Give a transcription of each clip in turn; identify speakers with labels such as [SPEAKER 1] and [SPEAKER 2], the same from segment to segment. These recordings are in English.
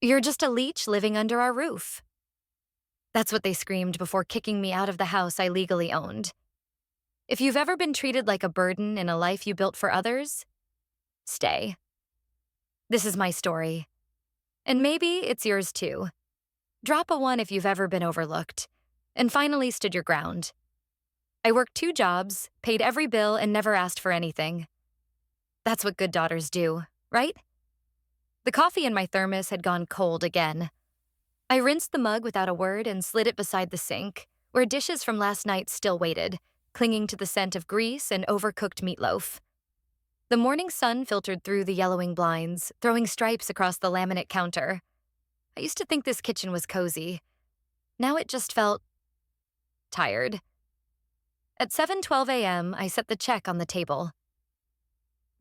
[SPEAKER 1] You're just a leech living under our roof. That's what they screamed before kicking me out of the house I legally owned. If you've ever been treated like a burden in a life you built for others, stay. This is my story. And maybe it's yours too. Drop a one if you've ever been overlooked, and finally stood your ground. I worked 2 jobs, paid every bill, and never asked for anything. That's what good daughters do, right? The coffee in my thermos had gone cold again. I rinsed the mug without a word and slid it beside the sink, where dishes from last night still waited, clinging to the scent of grease and overcooked meatloaf. The morning sun filtered through the yellowing blinds, throwing stripes across the laminate counter. I used to think this kitchen was cozy. Now it just felt tired. At 7:12 a.m., I set the check on the table.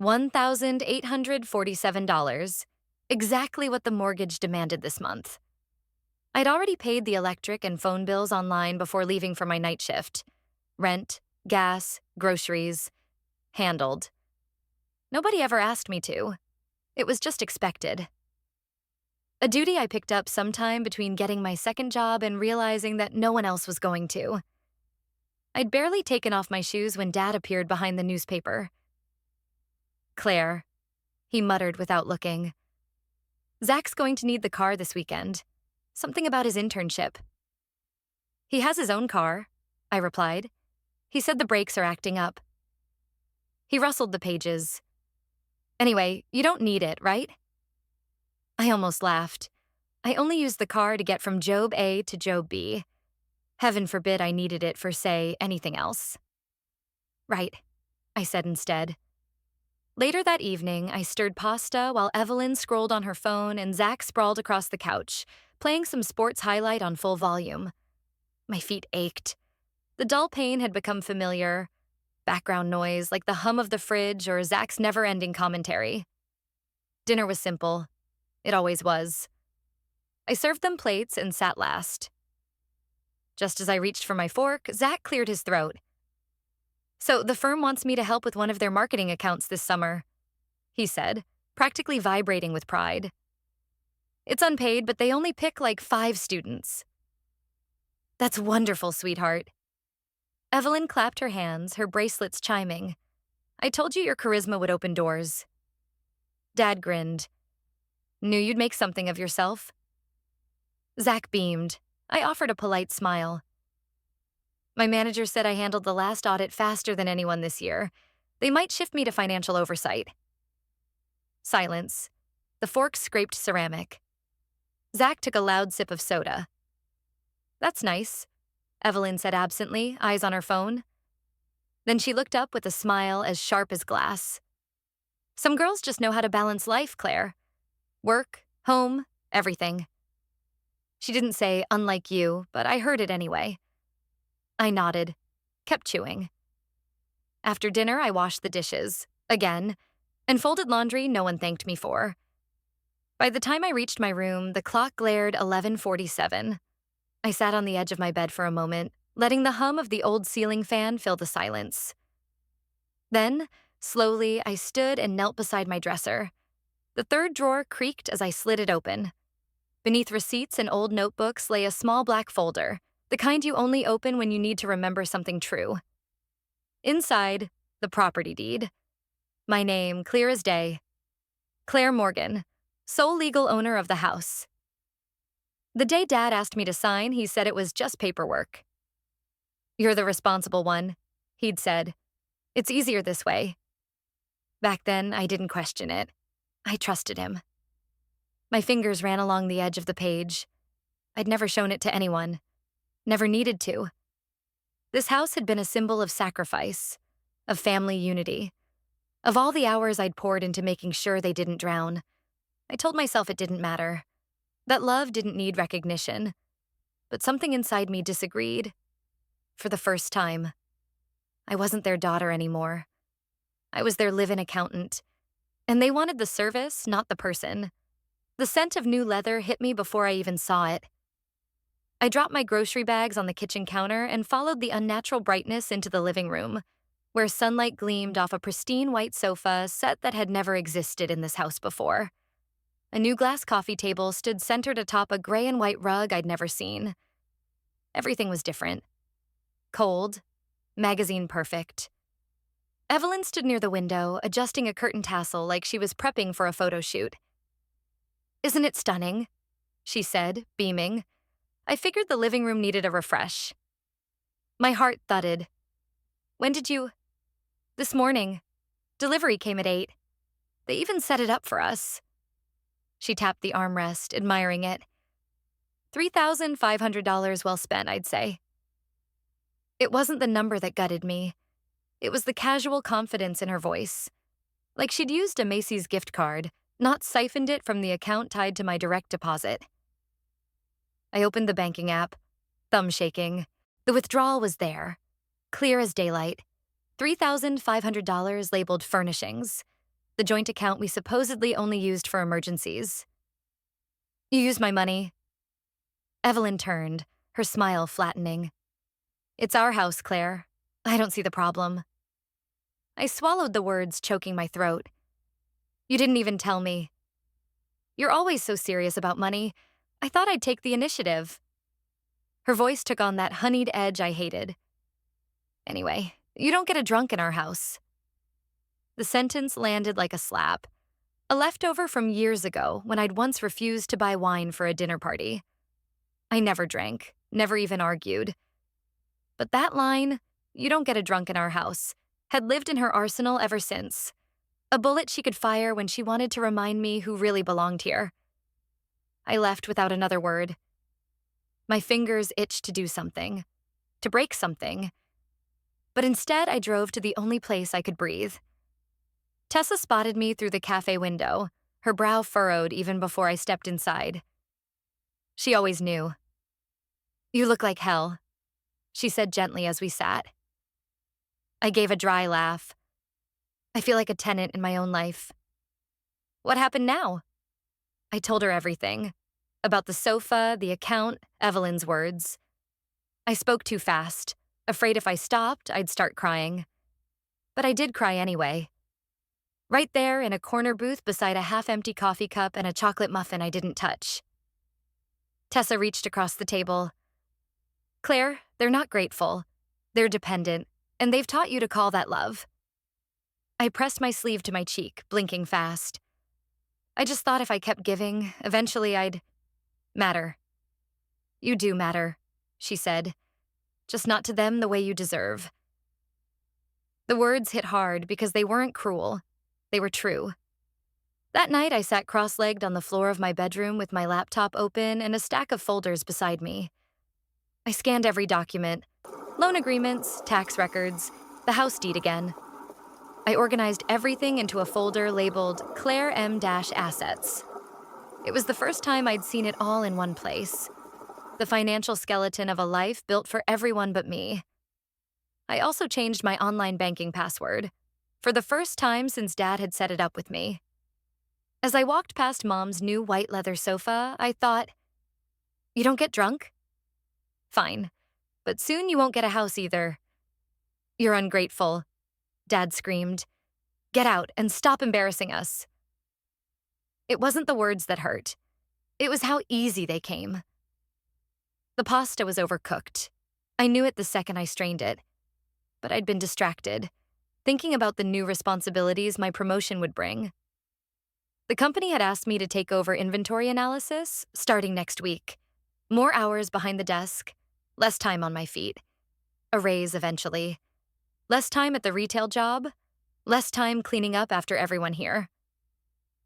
[SPEAKER 1] $1,847, exactly what the mortgage demanded this month. I'd already paid the electric and phone bills online before leaving for my night shift. Rent, gas, groceries, handled. Nobody ever asked me to. It was just expected. A duty I picked up sometime between getting my second job and realizing that no one else was going to. I'd barely taken off my shoes when Dad appeared behind the newspaper. "Claire," he muttered without looking. "Zach's going to need the car this weekend. Something about his internship." "He has his own car," I replied. "He said the brakes are acting up." He rustled the pages. "Anyway, you don't need it, right?" I almost laughed. I only used the car to get from Job A to Job B. Heaven forbid I needed it for, say, anything else. "Right," I said instead. Later that evening, I stirred pasta while Evelyn scrolled on her phone and Zach sprawled across the couch, playing some sports highlight on full volume. My feet ached. The dull pain had become familiar. Background noise like the hum of the fridge or Zach's never-ending commentary. Dinner was simple. It always was. I served them plates and sat last. Just as I reached for my fork, Zach cleared his throat. "So the firm wants me to help with one of their marketing accounts this summer," he said, practically vibrating with pride. "It's unpaid, but they only pick like 5 students." "That's wonderful, sweetheart." Evelyn clapped her hands, her bracelets chiming. "I told you your charisma would open doors." Dad grinned. "Knew you'd make something of yourself." Zach beamed. I offered a polite smile. "My manager said I handled the last audit faster than anyone this year. They might shift me to financial oversight." Silence. The fork scraped ceramic. Zach took a loud sip of soda. "That's nice," Evelyn said absently, eyes on her phone. Then she looked up with a smile as sharp as glass. "Some girls just know how to balance life, Claire. Work, home, everything." She didn't say, "unlike you," but I heard it anyway. I nodded, kept chewing. After dinner, I washed the dishes, again, and folded laundry no one thanked me for. By the time I reached my room, the clock glared 11:47. I sat on the edge of my bed for a moment, letting the hum of the old ceiling fan fill the silence. Then, slowly, I stood and knelt beside my dresser. The third drawer creaked as I slid it open. Beneath receipts and old notebooks lay a small black folder, the kind you only open when you need to remember something true. Inside, the property deed. My name, clear as day. Claire Morgan, sole legal owner of the house. The day Dad asked me to sign, he said it was just paperwork. "You're the responsible one," he'd said. "It's easier this way." Back then, I didn't question it. I trusted him. My fingers ran along the edge of the page. I'd never shown it to anyone. Never needed to. This house had been a symbol of sacrifice, of family unity, of all the hours I'd poured into making sure they didn't drown. I told myself it didn't matter, that love didn't need recognition. But something inside me disagreed. For the first time. I wasn't their daughter anymore. I was their live-in accountant. And they wanted the service, not the person. The scent of new leather hit me before I even saw it. I dropped my grocery bags on the kitchen counter and followed the unnatural brightness into the living room, where sunlight gleamed off a pristine white sofa set that had never existed in this house before. A new glass coffee table stood centered atop a gray and white rug I'd never seen. Everything was different. Cold, magazine perfect. Evelyn stood near the window, adjusting a curtain tassel like she was prepping for a photo shoot. "Isn't it stunning?" she said, beaming. I figured the living room needed a refresh. My heart thudded. "When did you—" "This morning. Delivery came at 8. They even set it up for us." She tapped the armrest, admiring it. $3,500 well spent, I'd say. It wasn't the number that gutted me. It was the casual confidence in her voice. Like she'd used a Macy's gift card, not siphoned it from the account tied to my direct deposit. I opened the banking app, thumb shaking. The withdrawal was there, clear as daylight. $3,500 labeled furnishings, the joint account we supposedly only used for emergencies. "You used my money." Evelyn turned, her smile flattening. "It's our house, Claire. I don't see the problem." I swallowed the words, choking my throat. "You didn't even tell me." "You're always so serious about money. I thought I'd take the initiative." Her voice took on that honeyed edge I hated. "Anyway, you don't get a drunk in our house." The sentence landed like a slap, a leftover from years ago when I'd once refused to buy wine for a dinner party. I never drank, never even argued. But that line, "you don't get a drunk in our house," had lived in her arsenal ever since. A bullet she could fire when she wanted to remind me who really belonged here. I left without another word. My fingers itched to do something, to break something. But instead, I drove to the only place I could breathe. Tessa spotted me through the cafe window, her brow furrowed even before I stepped inside. She always knew. "You look like hell," she said gently as we sat. I gave a dry laugh. I feel like a tenant in my own life. "What happened now?" I told her everything. About the sofa, the account, Evelyn's words. I spoke too fast, afraid if I stopped, I'd start crying. But I did cry anyway. Right there in a corner booth beside a half-empty coffee cup and a chocolate muffin I didn't touch. Tessa reached across the table. "Claire, they're not grateful. They're dependent, and they've taught you to call that love." I pressed my sleeve to my cheek, blinking fast. I just thought if I kept giving, eventually I'd matter. "You do matter," she said. "Just not to them the way you deserve." The words hit hard because they weren't cruel. They were true. That night, I sat cross-legged on the floor of my bedroom with my laptop open and a stack of folders beside me. I scanned every document: loan agreements, tax records, the house deed again. I organized everything into a folder labeled Claire M-Assets. It was the first time I'd seen it all in one place. The financial skeleton of a life built for everyone but me. I also changed my online banking password, for the first time since Dad had set it up with me. As I walked past Mom's new white leather sofa, I thought, "You don't get drunk? Fine, but soon you won't get a house either." "You're ungrateful," Dad screamed. "Get out and stop embarrassing us." It wasn't the words that hurt. It was how easy they came. The pasta was overcooked. I knew it the second I strained it. But I'd been distracted, thinking about the new responsibilities my promotion would bring. The company had asked me to take over inventory analysis starting next week. More hours behind the desk, less time on my feet. A raise eventually. Less time at the retail job, less time cleaning up after everyone here.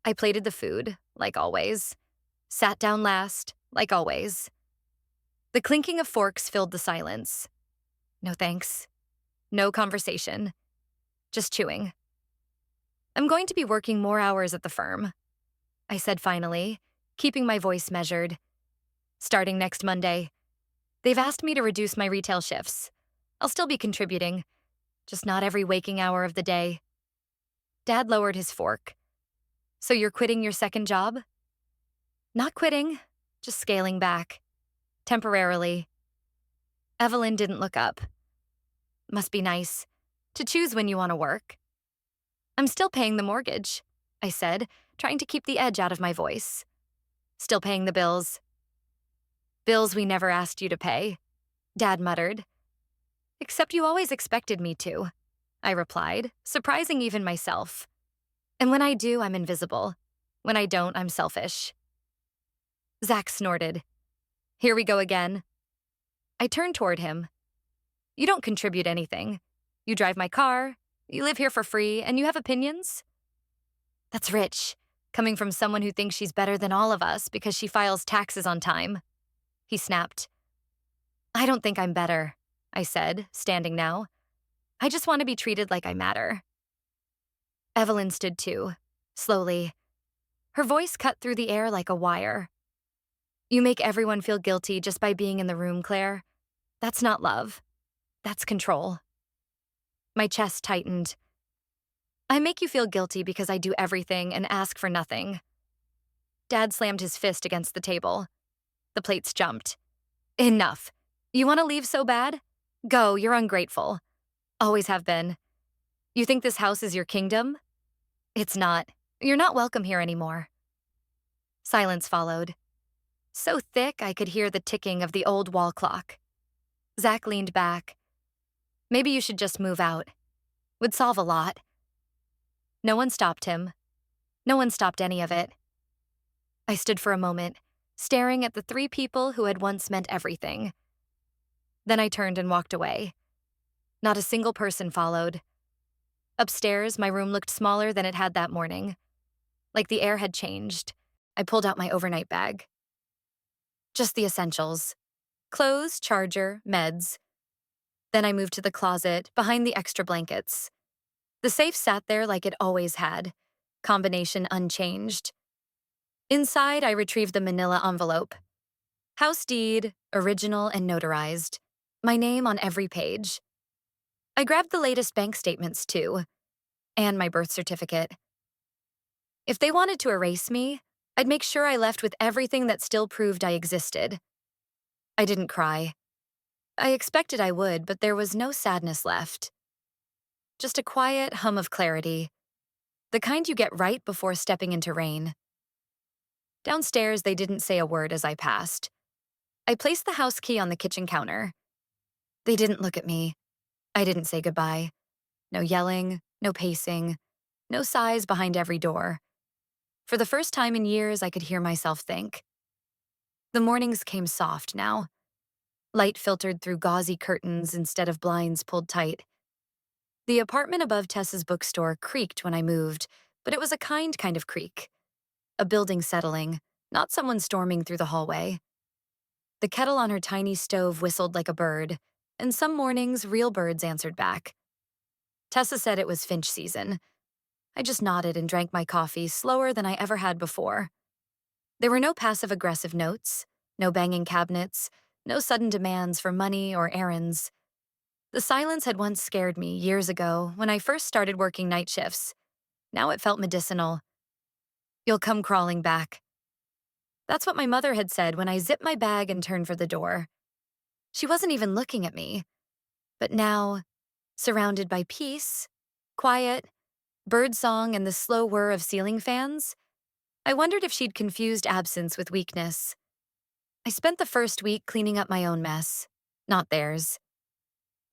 [SPEAKER 1] I plated the food, like always. Sat down last, like always. The clinking of forks filled the silence. No thanks. No conversation. Just chewing. "I'm going to be working more hours at the firm," I said finally, keeping my voice measured. "Starting next Monday. They've asked me to reduce my retail shifts. I'll still be contributing, just not every waking hour of the day." Dad lowered his fork. "So you're quitting your second job?" "Not quitting, just scaling back. Temporarily." Evelyn didn't look up. "Must be nice to choose when you want to work." "I'm still paying the mortgage," I said, trying to keep the edge out of my voice. Still paying the bills. Bills we never asked you to pay, Dad muttered. Except you always expected me to, I replied, surprising even myself. And when I do, I'm invisible. When I don't, I'm selfish. Zach snorted. Here we go again. I turned toward him. You don't contribute anything. You drive my car, you live here for free, and you have opinions? That's rich, coming from someone who thinks she's better than all of us because she files taxes on time. He snapped. I don't think I'm better, I said, standing now. I just want to be treated like I matter. Evelyn stood too, slowly. Her voice cut through the air like a wire. You make everyone feel guilty just by being in the room, Claire. That's not love. That's control. My chest tightened. I make you feel guilty because I do everything and ask for nothing. Dad slammed his fist against the table. The plates jumped. Enough. You want to leave so bad? Go, you're ungrateful. Always have been. You think this house is your kingdom? It's not. You're not welcome here anymore. Silence followed. So thick I could hear the ticking of the old wall clock. Zach leaned back. Maybe you should just move out. Would solve a lot. No one stopped him. No one stopped any of it. I stood for a moment, staring at the three people who had once meant everything. Then I turned and walked away. Not a single person followed. Upstairs, my room looked smaller than it had that morning. Like the air had changed. I pulled out my overnight bag. Just the essentials. Clothes, charger, meds. Then I moved to the closet, behind the extra blankets. The safe sat there like it always had, combination unchanged. Inside, I retrieved the manila envelope. House deed, original and notarized. My name on every page. I grabbed the latest bank statements, too, and my birth certificate. If they wanted to erase me, I'd make sure I left with everything that still proved I existed. I didn't cry. I expected I would, but there was no sadness left. Just a quiet hum of clarity, the kind you get right before stepping into rain. Downstairs, they didn't say a word as I passed. I placed the house key on the kitchen counter. They didn't look at me. I didn't say goodbye. No yelling, no pacing, no sighs behind every door. For the first time in years, I could hear myself think. The mornings came soft now. Light filtered through gauzy curtains instead of blinds pulled tight. The apartment above Tessa's bookstore creaked when I moved, but it was a kind of creak. A building settling, not someone storming through the hallway. The kettle on her tiny stove whistled like a bird, and some mornings real birds answered back. Tessa said it was finch season. I just nodded and drank my coffee slower than I ever had before. There were no passive-aggressive notes, no banging cabinets, no sudden demands for money or errands. The silence had once scared me years ago when I first started working night shifts. Now it felt medicinal. You'll come crawling back. That's what my mother had said when I zipped my bag and turned for the door. She wasn't even looking at me. But now, surrounded by peace, quiet, birdsong, and the slow whir of ceiling fans, I wondered if she'd confused absence with weakness. I spent the first week cleaning up my own mess, not theirs.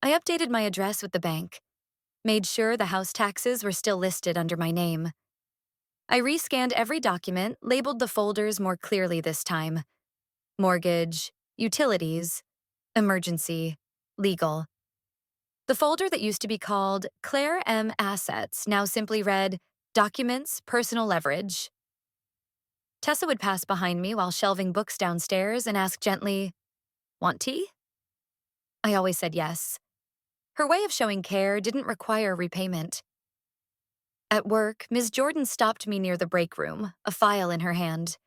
[SPEAKER 1] I updated my address with the bank, made sure the house taxes were still listed under my name. I rescanned every document, labeled the folders more clearly this time. Mortgage, utilities, emergency, legal. The folder that used to be called Claire M. Assets now simply read Documents, Personal Leverage. Tessa would pass behind me while shelving books downstairs and ask gently, "Want tea?" I always said yes. Her way of showing care didn't require repayment. At work, Ms. Jordan stopped me near the break room, a file in her hand.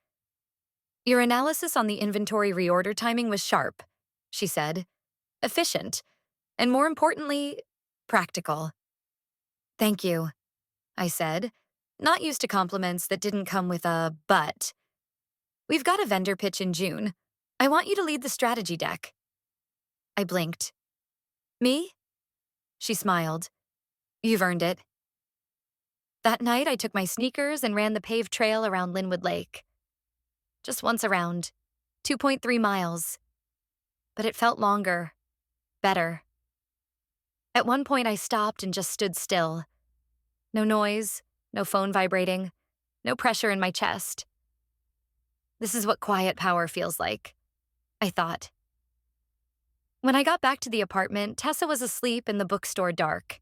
[SPEAKER 1] Your analysis on the inventory reorder timing was sharp, she said. Efficient, and more importantly, practical. Thank you, I said, not used to compliments that didn't come with a but. We've got a vendor pitch in June. I want you to lead the strategy deck. I blinked. Me? She smiled. You've earned it. That night, I took my sneakers and ran the paved trail around Linwood Lake. Just once around, 2.3 miles. But it felt longer, better. At one point, I stopped and just stood still. No noise, no phone vibrating, no pressure in my chest. This is what quiet power feels like, I thought. When I got back to the apartment, Tessa was asleep in the bookstore dark.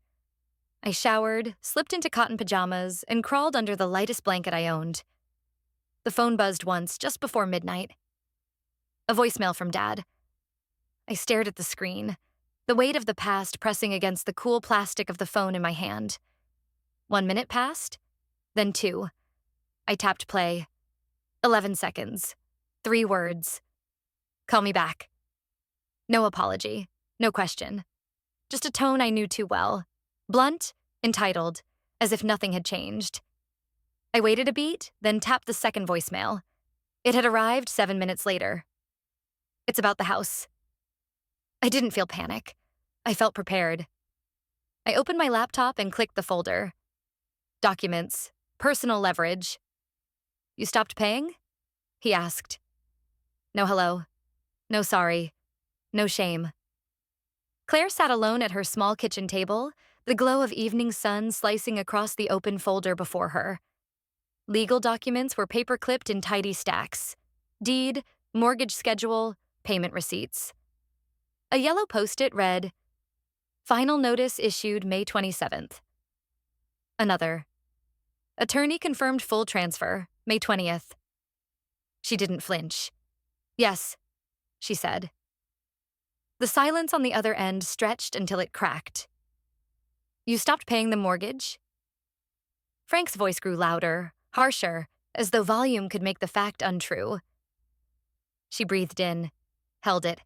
[SPEAKER 1] I showered, slipped into cotton pajamas, and crawled under the lightest blanket I owned. The phone buzzed once, just before midnight. A voicemail from Dad. I stared at the screen, the weight of the past pressing against the cool plastic of the phone in my hand. 1 minute passed, then 2. I tapped play. 11 seconds. 3 words. Call me back. No apology, no question. Just a tone I knew too well. Blunt, entitled, as if nothing had changed. I waited a beat, then tapped the second voicemail. It had arrived 7 minutes later. It's about the house. I didn't feel panic. I felt prepared. I opened my laptop and clicked the folder. Documents. Personal leverage. You stopped paying? He asked. No hello. No sorry. No shame. Claire sat alone at her small kitchen table, the glow of evening sun slicing across the open folder before her. Legal documents were paper-clipped in tidy stacks. Deed, mortgage schedule, payment receipts. A yellow post-it read, Final notice issued May 27th. Another. Attorney confirmed full transfer, May 20th. She didn't flinch. Yes, she said. The silence on the other end stretched until it cracked. You stopped paying the mortgage? Frank's voice grew louder, harsher, as though volume could make the fact untrue. She breathed in, held it,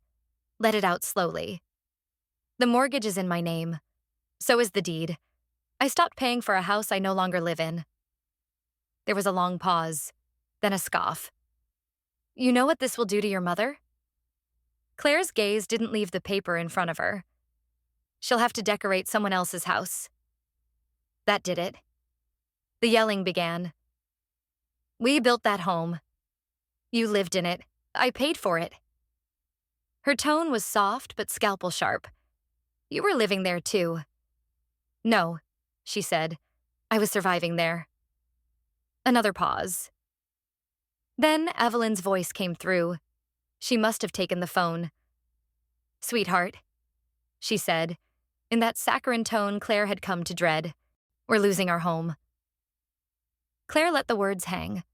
[SPEAKER 1] let it out slowly. The mortgage is in my name. So is the deed. I stopped paying for a house I no longer live in. There was a long pause, then a scoff. You know what this will do to your mother? Claire's gaze didn't leave the paper in front of her. She'll have to decorate someone else's house. That did it. The yelling began. We built that home. You lived in it. I paid for it. Her tone was soft but scalpel sharp. You were living there too. No, she said. I was surviving there. Another pause. Then Evelyn's voice came through. She must have taken the phone. Sweetheart, she said, in that saccharine tone Claire had come to dread. We're losing our home. Claire let the words hang.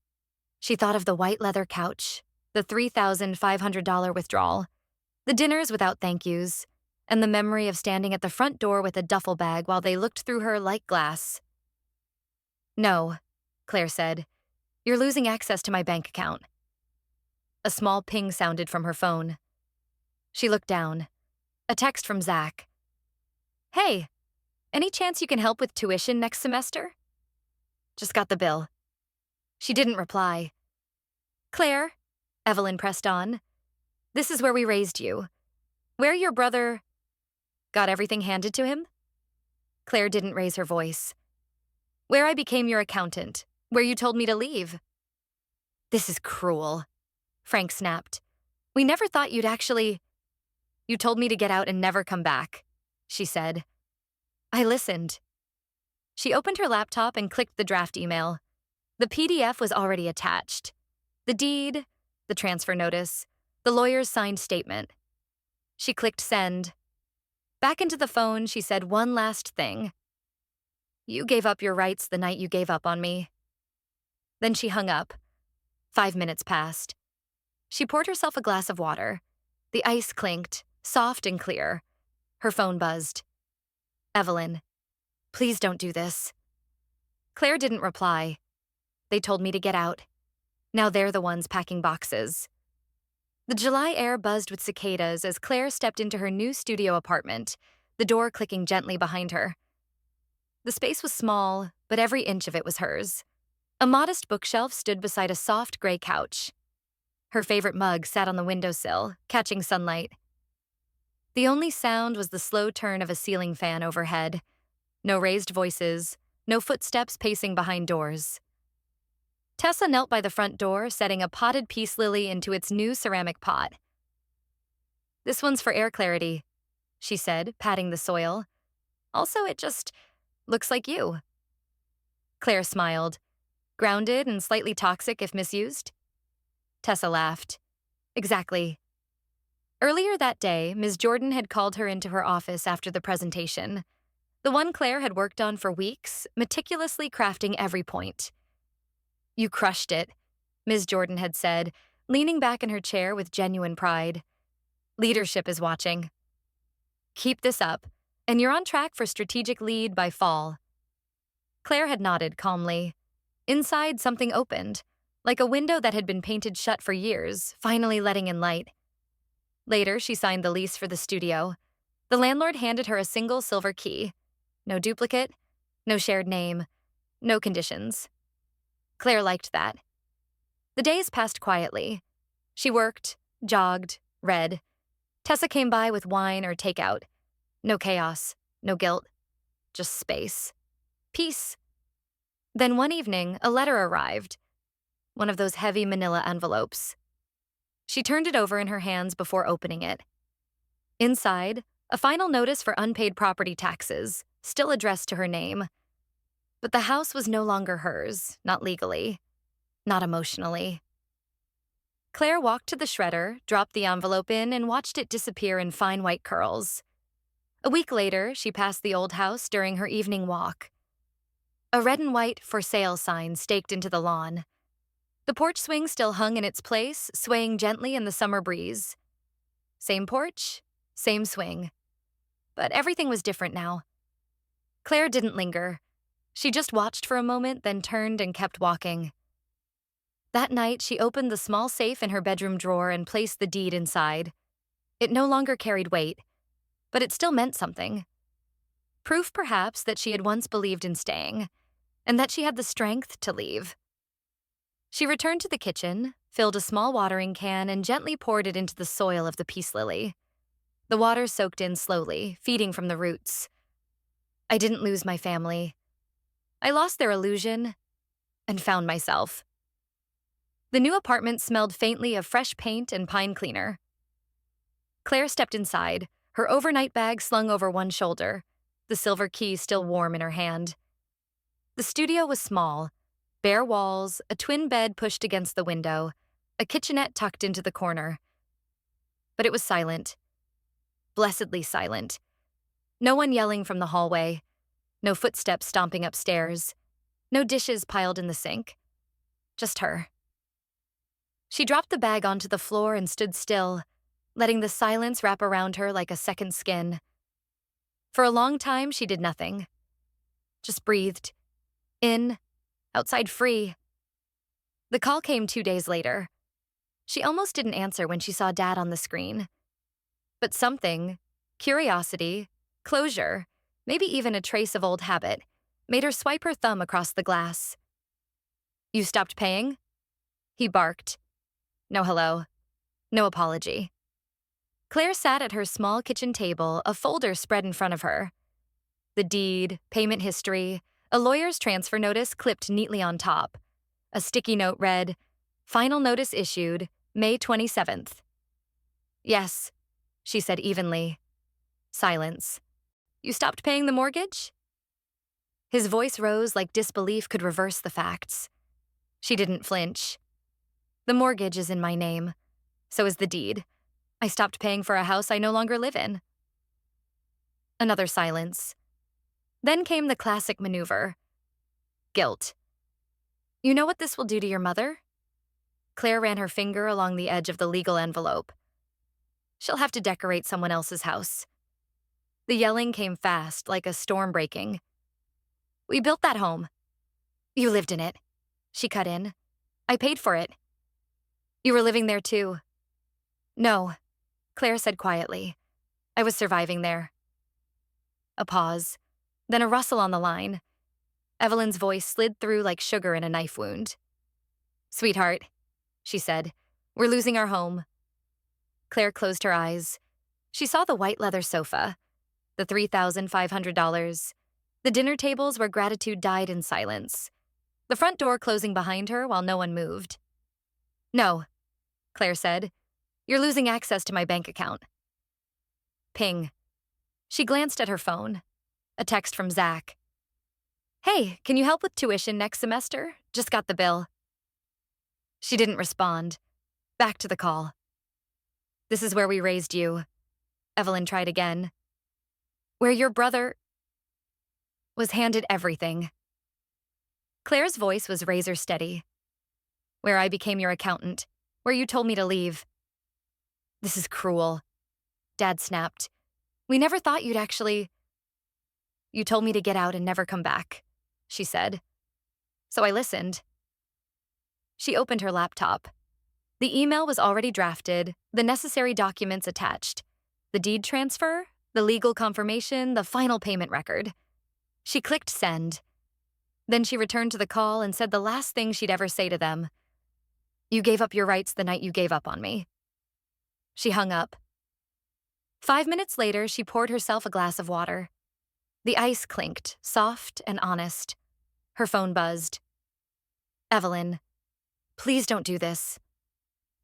[SPEAKER 1] She thought of the white leather couch, the $3,500 withdrawal, the dinners without thank yous, and the memory of standing at the front door with a duffel bag while they looked through her like glass. No, Claire said. You're losing access to my bank account. A small ping sounded from her phone. She looked down. A text from Zach. Hey, any chance you can help with tuition next semester? Just got the bill. She didn't reply. Claire, Evelyn pressed on. This is where we raised you. Where your brother got everything handed to him? Claire didn't raise her voice. Where I became your accountant, where you told me to leave. This is cruel, Frank snapped. We never thought you'd actually... You told me to get out and never come back, she said. I listened. She opened her laptop and clicked the draft email. The PDF was already attached. The deed, the transfer notice, the lawyer's signed statement. She clicked send. Back into the phone, she said one last thing. You gave up your rights the night you gave up on me. Then she hung up. 5 minutes passed. She poured herself a glass of water. The ice clinked, soft and clear. Her phone buzzed. Evelyn, please don't do this. Claire didn't reply. They told me to get out. Now they're the ones packing boxes. The July air buzzed with cicadas as Claire stepped into her new studio apartment, the door clicking gently behind her. The space was small, but every inch of it was hers. A modest bookshelf stood beside a soft gray couch. Her favorite mug sat on the windowsill, catching sunlight. The only sound was the slow turn of a ceiling fan overhead. No raised voices, No footsteps pacing behind doors. Tessa knelt by the front door, setting a potted peace lily into its new ceramic pot. "This one's for air clarity," she said, patting the soil. "Also, it just looks like you." Claire smiled. "Grounded and slightly toxic if misused?" Tessa laughed. "Exactly." Earlier that day, Ms. Jordan had called her into her office after the presentation. The one Claire had worked on for weeks, meticulously crafting every point. "You crushed it," Ms. Jordan had said, leaning back in her chair with genuine pride. "Leadership is watching. Keep this up, and you're on track for strategic lead by fall." Claire had nodded calmly. Inside, something opened, like a window that had been painted shut for years, finally letting in light. Later, she signed the lease for the studio. The landlord handed her a single silver key. No duplicate, no shared name, no conditions. Claire liked that. The days passed quietly. She worked, jogged, read. Tessa came by with wine or takeout. No chaos, no guilt, just space. Peace. Then one evening, a letter arrived. One of those heavy manila envelopes. She turned it over in her hands before opening it. Inside, a final notice for unpaid property taxes, still addressed to her name. But the house was no longer hers, not legally, not emotionally. Claire walked to the shredder, dropped the envelope in, and watched it disappear in fine white curls. A week later, she passed the old house during her evening walk. A red and white "for sale" sign staked into the lawn. The porch swing still hung in its place, swaying gently in the summer breeze. Same porch, same swing. But everything was different now. Claire didn't linger. She just watched for a moment, then turned and kept walking. That night, she opened the small safe in her bedroom drawer and placed the deed inside. It no longer carried weight, but it still meant something. Proof, perhaps, that she had once believed in staying, and that she had the strength to leave. She returned to the kitchen, filled a small watering can, and gently poured it into the soil of the peace lily. The water soaked in slowly, feeding from the roots. "I didn't lose my family. I lost their illusion and found myself." The new apartment smelled faintly of fresh paint and pine cleaner. Claire stepped inside, her overnight bag slung over one shoulder, the silver key still warm in her hand. The studio was small, bare walls, a twin bed pushed against the window, a kitchenette tucked into the corner. But it was silent. Blessedly silent. No one yelling from the hallway, no footsteps stomping upstairs, no dishes piled in the sink. Just her. She dropped the bag onto the floor and stood still, letting the silence wrap around her like a second skin. For a long time, she did nothing. Just breathed. In, outside free. The call came 2 days later. She almost didn't answer when she saw Dad on the screen. But something, curiosity, closure, maybe even a trace of old habit, made her swipe her thumb across the glass. "You stopped paying?" He barked. No hello. No apology. Claire sat at her small kitchen table, a folder spread in front of her. The deed, payment history, a lawyer's transfer notice clipped neatly on top. A sticky note read, "Final notice issued, May 27th. "Yes," she said evenly. Silence. "You stopped paying the mortgage?" His voice rose like disbelief could reverse the facts. She didn't flinch. "The mortgage is in my name. So is the deed. I stopped paying for a house I no longer live in." Another silence. Then came the classic maneuver. Guilt. "You know what this will do to your mother?" Claire ran her finger along the edge of the legal envelope. "She'll have to decorate someone else's house." The yelling came fast, like a storm breaking. "We built that home." "You lived in it," she cut in. "I paid for it." "You were living there too." "No," Claire said quietly. "I was surviving there." A pause, then a rustle on the line. Evelyn's voice slid through like sugar in a knife wound. "Sweetheart," she said, "we're losing our home." Claire closed her eyes. She saw the white leather sofa, the $3,500, The dinner tables where gratitude died in silence, the front door closing behind her while no one moved. "No," Claire said. "You're losing access to my bank account." Ping. She glanced at her phone. A text from Zach. "Hey, can you help with tuition next semester? Just got the bill." She didn't respond. Back to the call. "This is where we raised you." Evelyn tried again. "Where your brother was handed everything." Claire's voice was razor steady. "Where I became your accountant. Where you told me to leave." "This is cruel," Dad snapped. "We never thought you'd actually—" "You told me to get out and never come back," she said. "So I listened." She opened her laptop. The email was already drafted, the necessary documents attached. The deed transfer, the legal confirmation, the final payment record. She clicked send. Then she returned to the call and said the last thing she'd ever say to them. "You gave up your rights the night you gave up on me." She hung up. 5 minutes later, she poured herself a glass of water. The ice clinked, soft and honest. Her phone buzzed. "Evelyn, please don't do this."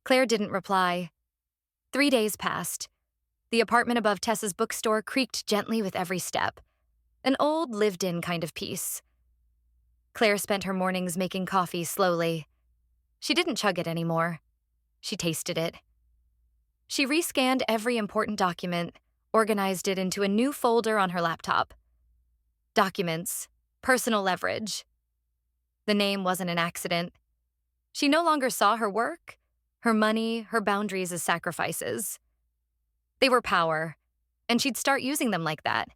[SPEAKER 1] Claire didn't reply. 3 days passed. The apartment above Tessa's bookstore creaked gently with every step. An old, lived-in kind of peace. Claire spent her mornings making coffee slowly. She didn't chug it anymore. She tasted it. She rescanned every important document, organized it into a new folder on her laptop. Documents, personal leverage. The name wasn't an accident. She no longer saw her work, her money, her boundaries as sacrifices. They were power, and she'd start using them like that.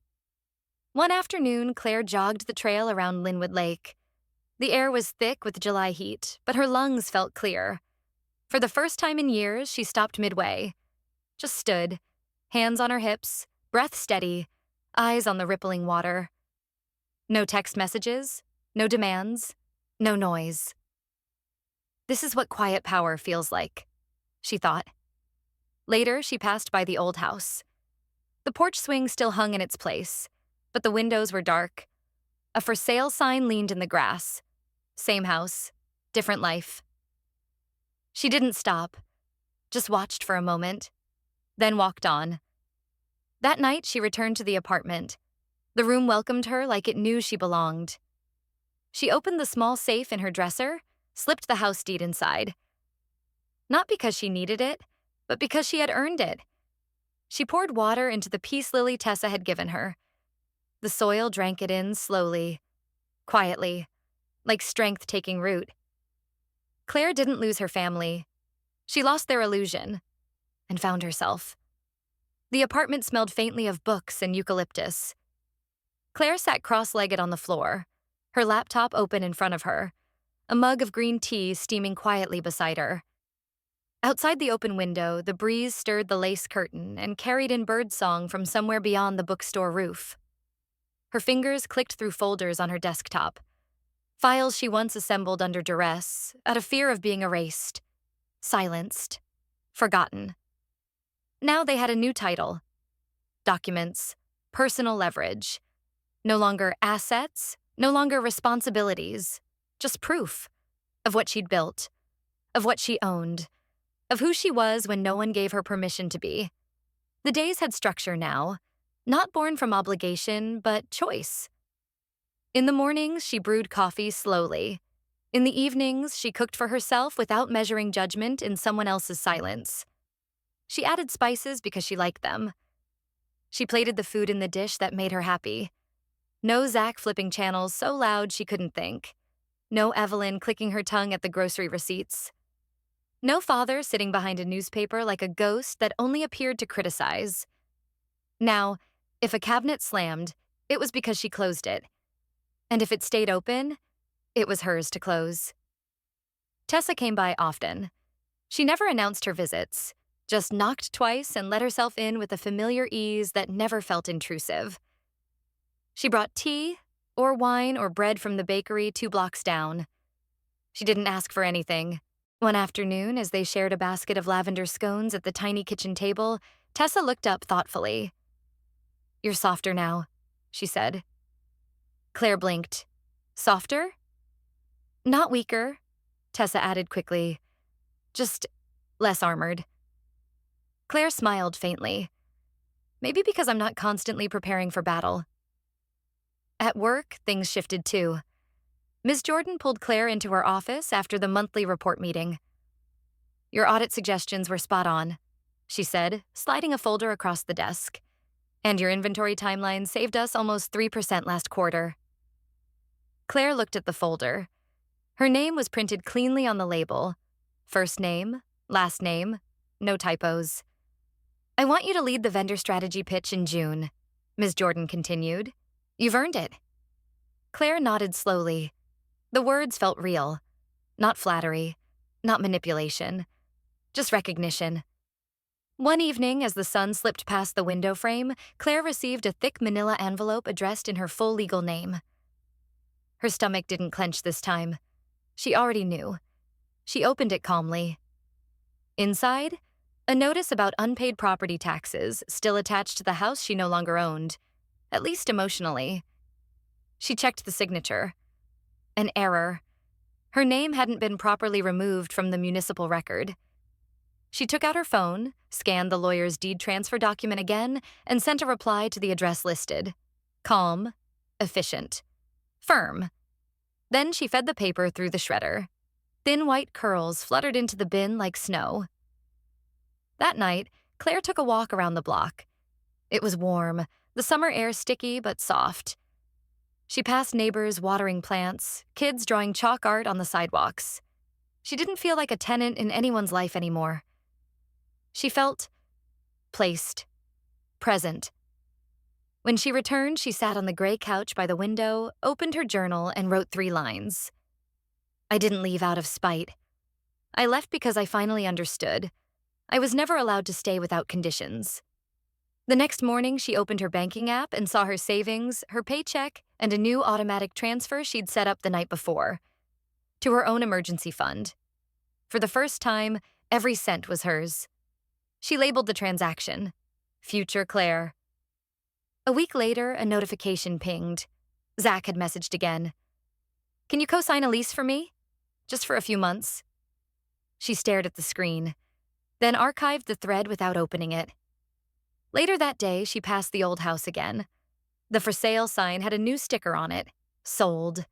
[SPEAKER 1] One afternoon, Claire jogged the trail around Linwood Lake. The air was thick with July heat, but her lungs felt clear. For the first time in years, she stopped midway. Just stood, hands on her hips, breath steady, eyes on the rippling water. No text messages, no demands, no noise. This is what quiet power feels like, she thought. Later, she passed by the old house. The porch swing still hung in its place, but the windows were dark. A for sale sign leaned in the grass. Same house, different life. She didn't stop, just watched for a moment, then walked on. That night, she returned to the apartment. The room welcomed her like it knew she belonged. She opened the small safe in her dresser, slipped the house deed inside. Not because she needed it, but because she had earned it. She poured water into the peace lily Tessa had given her. The soil drank it in slowly, quietly, like strength taking root. Claire didn't lose her family. She lost their illusion and found herself. The apartment smelled faintly of books and eucalyptus. Claire sat cross-legged on the floor, her laptop open in front of her, a mug of green tea steaming quietly beside her. Outside the open window, the breeze stirred the lace curtain and carried in birdsong from somewhere beyond the bookstore roof. Her fingers clicked through folders on her desktop, files she once assembled under duress, out of fear of being erased, silenced, forgotten. Now they had a new title. Documents, personal leverage. No longer assets, no longer responsibilities, just proof of what she'd built, of what she owned, of who she was when no one gave her permission to be. The days had structure now, not born from obligation, but choice. In the mornings, she brewed coffee slowly. In the evenings, she cooked for herself without measuring judgment in someone else's silence. She added spices because she liked them. She plated the food in the dish that made her happy. No Zach flipping channels so loud she couldn't think. No Evelyn clicking her tongue at the grocery receipts. No father sitting behind a newspaper like a ghost that only appeared to criticize. Now, if a cabinet slammed, it was because she closed it. And if it stayed open, it was hers to close. Tessa came by often. She never announced her visits, just knocked twice and let herself in with a familiar ease that never felt intrusive. She brought tea, or wine, or bread from the bakery 2 blocks down. She didn't ask for anything. One afternoon, as they shared a basket of lavender scones at the tiny kitchen table, Tessa looked up thoughtfully. "You're softer now," she said. Claire blinked. Softer? Not weaker, Tessa added quickly. Just less armored. Claire smiled faintly. Maybe because I'm not constantly preparing for battle. At work, things shifted too. Ms. Jordan pulled Claire into her office after the monthly report meeting. Your audit suggestions were spot on, she said, sliding a folder across the desk. And your inventory timeline saved us almost 3% last quarter. Claire looked at the folder. Her name was printed cleanly on the label. First name, last name, no typos. I want you to lead the vendor strategy pitch in June, Ms. Jordan continued. You've earned it. Claire nodded slowly. The words felt real. Not flattery, not manipulation, just recognition. One evening, as the sun slipped past the window frame, Claire received a thick manila envelope addressed in her full legal name. Her stomach didn't clench this time. She already knew. She opened it calmly. Inside, a notice about unpaid property taxes still attached to the house she no longer owned, at least emotionally. She checked the signature. An error. Her name hadn't been properly removed from the municipal record. She took out her phone, scanned the lawyer's deed transfer document again, and sent a reply to the address listed. Calm, efficient, firm. Then she fed the paper through the shredder. Thin white curls fluttered into the bin like snow. That night, Claire took a walk around the block. It was warm, the summer air sticky but soft. She passed neighbors watering plants, kids drawing chalk art on the sidewalks. She didn't feel like a tenant in anyone's life anymore. She felt placed, present. When she returned, she sat on the gray couch by the window, opened her journal, and wrote 3 lines. I didn't leave out of spite. I left because I finally understood. I was never allowed to stay without conditions. The next morning, she opened her banking app and saw her savings, her paycheck, and a new automatic transfer she'd set up the night before. To her own emergency fund. For the first time, every cent was hers. She labeled the transaction, Future Claire. A week later, a notification pinged. Zach had messaged again. Can you co-sign a lease for me? Just for a few months. She stared at the screen, then archived the thread without opening it. Later that day, she passed the old house again. The for sale sign had a new sticker on it, sold.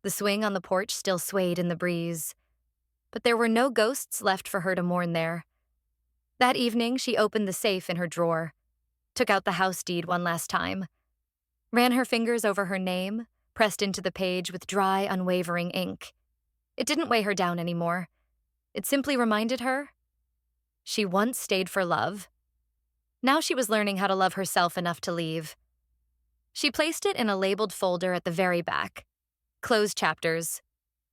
[SPEAKER 1] The swing on the porch still swayed in the breeze. But there were no ghosts left for her to mourn there. That evening, she opened the safe in her drawer, took out the house deed one last time, ran her fingers over her name, pressed into the page with dry, unwavering ink. It didn't weigh her down anymore. It simply reminded her she once stayed for love. Now she was learning how to love herself enough to leave. She placed it in a labeled folder at the very back. Closed chapters.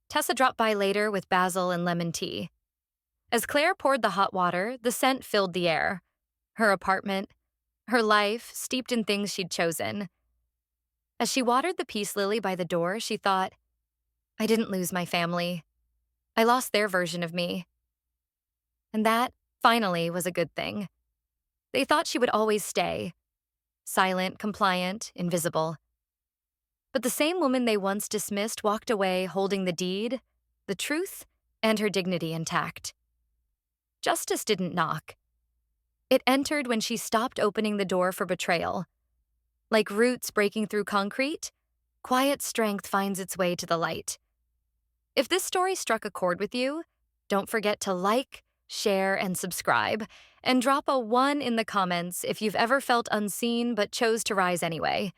[SPEAKER 1] Tessa dropped by later with basil and lemon tea. As Claire poured the hot water, the scent filled the air. Her apartment, her life, steeped in things she'd chosen. As she watered the peace lily by the door, she thought, I didn't lose my family. I lost their version of me. And that, finally, was a good thing. They thought she would always stay. Silent, compliant, invisible. But the same woman they once dismissed walked away holding the deed, the truth, and her dignity intact. Justice didn't knock. It entered when she stopped opening the door for betrayal. Like roots breaking through concrete, quiet strength finds its way to the light. If this story struck a chord with you, don't forget to like, share, and subscribe, and drop a 1 in the comments if you've ever felt unseen but chose to rise anyway.